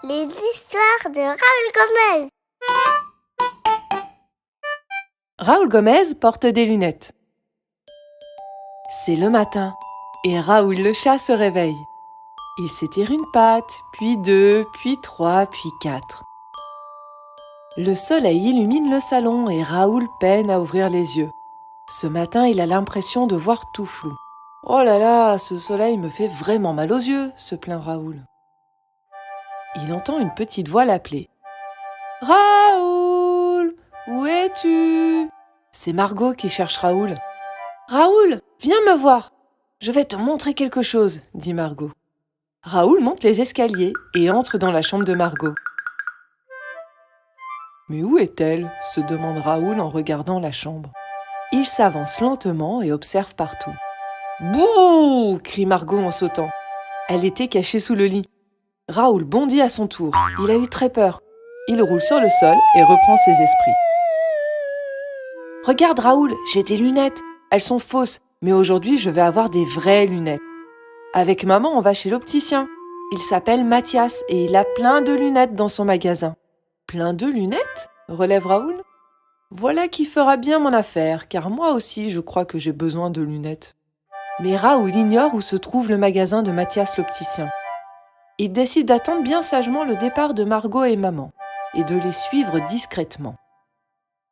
Les histoires de Raoul Gomez. Raoul Gomez porte des lunettes. C'est le matin et Raoul le chat se réveille. Il s'étire une patte, puis deux, puis trois, puis quatre. Le soleil illumine le salon et Raoul peine à ouvrir les yeux. Ce matin, il a l'impression de voir tout flou. « Oh là là, ce soleil me fait vraiment mal aux yeux !» se plaint Raoul. Il entend une petite voix l'appeler. « Raoul, où es-tu » C'est Margot qui cherche Raoul. « Raoul, viens me voir. Je vais te montrer quelque chose, » dit Margot. Raoul monte les escaliers et entre dans la chambre de Margot. « Mais où est-elle » se demande Raoul en regardant la chambre. Il s'avance lentement et observe partout. « Bouh !» crie Margot en sautant. Elle était cachée sous le lit. Raoul bondit à son tour. Il a eu très peur. Il roule sur le sol et reprend ses esprits. « Regarde Raoul, j'ai des lunettes. Elles sont fausses, mais aujourd'hui je vais avoir des vraies lunettes. Avec maman, on va chez l'opticien. Il s'appelle Mathias et il a plein de lunettes dans son magasin. »« Plein de lunettes ?» relève Raoul. « Voilà qui fera bien mon affaire, car moi aussi je crois que j'ai besoin de lunettes. » Mais Raoul ignore où se trouve le magasin de Mathias l'opticien. Il décide d'attendre bien sagement le départ de Margot et maman, et de les suivre discrètement.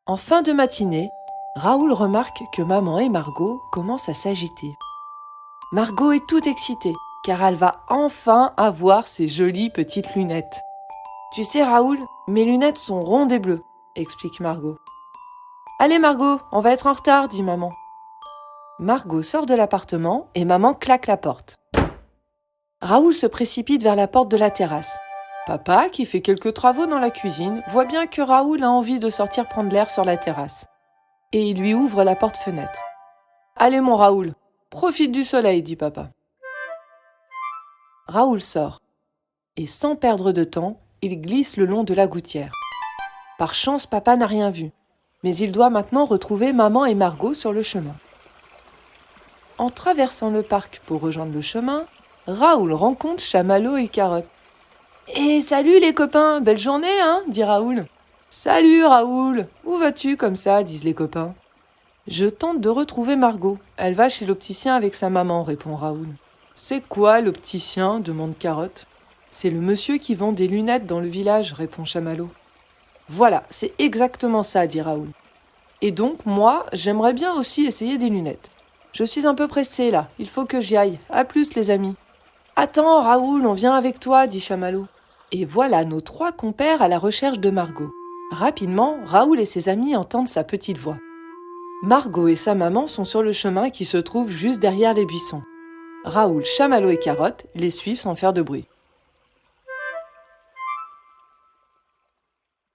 En fin de matinée, Raoul remarque que maman et Margot commencent à s'agiter. Margot est toute excitée, car elle va enfin avoir ses jolies petites lunettes. « Tu sais Raoul, mes lunettes sont rondes et bleues, » explique Margot. « Allez Margot, on va être en retard, » dit maman. Margot sort de l'appartement et maman claque la porte. Raoul se précipite vers la porte de la terrasse. Papa, qui fait quelques travaux dans la cuisine, voit bien que Raoul a envie de sortir prendre l'air sur la terrasse. Et il lui ouvre la porte-fenêtre. « Allez mon Raoul, profite du soleil, » dit papa. Raoul sort. Et sans perdre de temps, il glisse le long de la gouttière. Par chance, papa n'a rien vu. Mais il doit maintenant retrouver maman et Margot sur le chemin. En traversant le parc pour rejoindre le chemin, Raoul rencontre Chamallow et Carotte. « Eh, salut les copains, belle journée, hein ?» dit Raoul. « Salut Raoul, où vas-tu comme ça ?» disent les copains. « Je tente de retrouver Margot. Elle va chez l'opticien avec sa maman, » répond Raoul. « C'est quoi l'opticien ?» demande Carotte. « C'est le monsieur qui vend des lunettes dans le village, » répond Chamallow. « Voilà, c'est exactement ça, » dit Raoul. « Et donc, moi, j'aimerais bien aussi essayer des lunettes. Je suis un peu pressé là, il faut que j'y aille. À plus les amis. »« Attends Raoul, on vient avec toi, » dit Chamallow. Et voilà nos trois compères à la recherche de Margot. Rapidement, Raoul et ses amis entendent sa petite voix. Margot et sa maman sont sur le chemin qui se trouve juste derrière les buissons. Raoul, Chamallow et Carotte les suivent sans faire de bruit.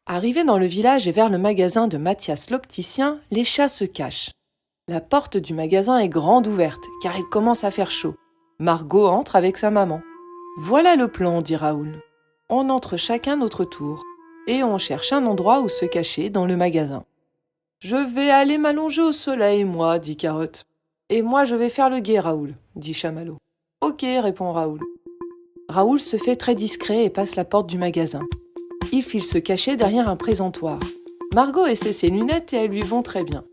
Arrivés dans le village et vers le magasin de Mathias l'opticien, les chats se cachent. La porte du magasin est grande ouverte, car il commence à faire chaud. Margot entre avec sa maman. « Voilà le plan, » dit Raoul. On entre chacun notre tour, et on cherche un endroit où se cacher dans le magasin. « Je vais aller m'allonger au soleil, moi, » dit Carotte. « Et moi, je vais faire le guet, Raoul, » dit Chamallow. « Ok, » répond Raoul. Raoul se fait très discret et passe la porte du magasin. Il file se cacher derrière un présentoir. Margot essaie ses lunettes et elles lui vont très bien.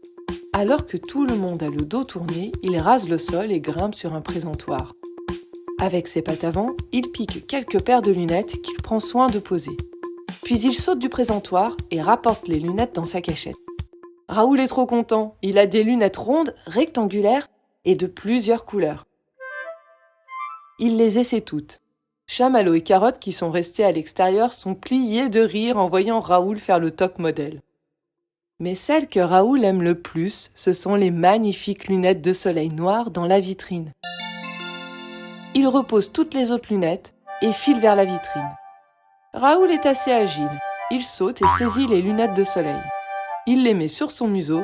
Alors que tout le monde a le dos tourné, il rase le sol et grimpe sur un présentoir. Avec ses pattes avant, il pique quelques paires de lunettes qu'il prend soin de poser. Puis il saute du présentoir et rapporte les lunettes dans sa cachette. Raoul est trop content, il a des lunettes rondes, rectangulaires et de plusieurs couleurs. Il les essaie toutes. Chamallow et Carotte, qui sont restés à l'extérieur, sont pliés de rire en voyant Raoul faire le top modèle. Mais celles que Raoul aime le plus, ce sont les magnifiques lunettes de soleil noir dans la vitrine. Il repose toutes les autres lunettes et file vers la vitrine. Raoul est assez agile. Il saute et saisit les lunettes de soleil. Il les met sur son museau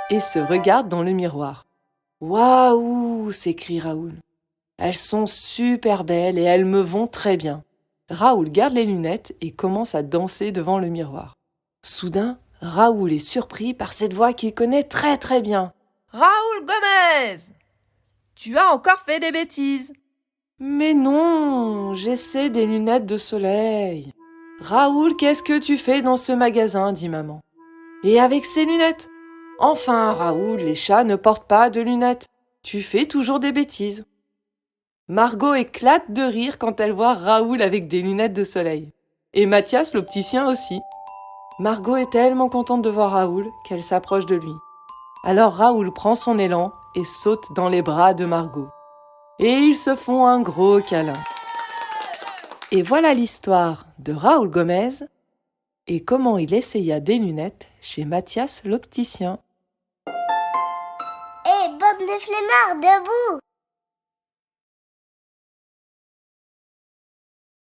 et se regarde dans le miroir. « Waouh !» s'écrie Raoul. « Elles sont super belles et elles me vont très bien. » Raoul garde les lunettes et commence à danser devant le miroir. Soudain, Raoul est surpris par cette voix qu'il connaît très très bien. « Raoul Gomez, tu as encore fait des bêtises !»« Mais non, j'essaie des lunettes de soleil. » Raoul, qu'est-ce que tu fais dans ce magasin dit maman. Et avec ces lunettes? Enfin, Raoul, les chats ne portent pas de lunettes. Tu fais toujours des bêtises. Margot éclate de rire quand elle voit Raoul avec des lunettes de soleil. Et Mathias, l'opticien aussi. Margot est tellement contente de voir Raoul qu'elle s'approche de lui. Alors Raoul prend son élan et saute dans les bras de Margot. Et ils se font un gros câlin. Et voilà l'histoire de Raoul Gomez et comment il essaya des lunettes chez Mathias l'opticien. Hé, bande de flemmards, debout!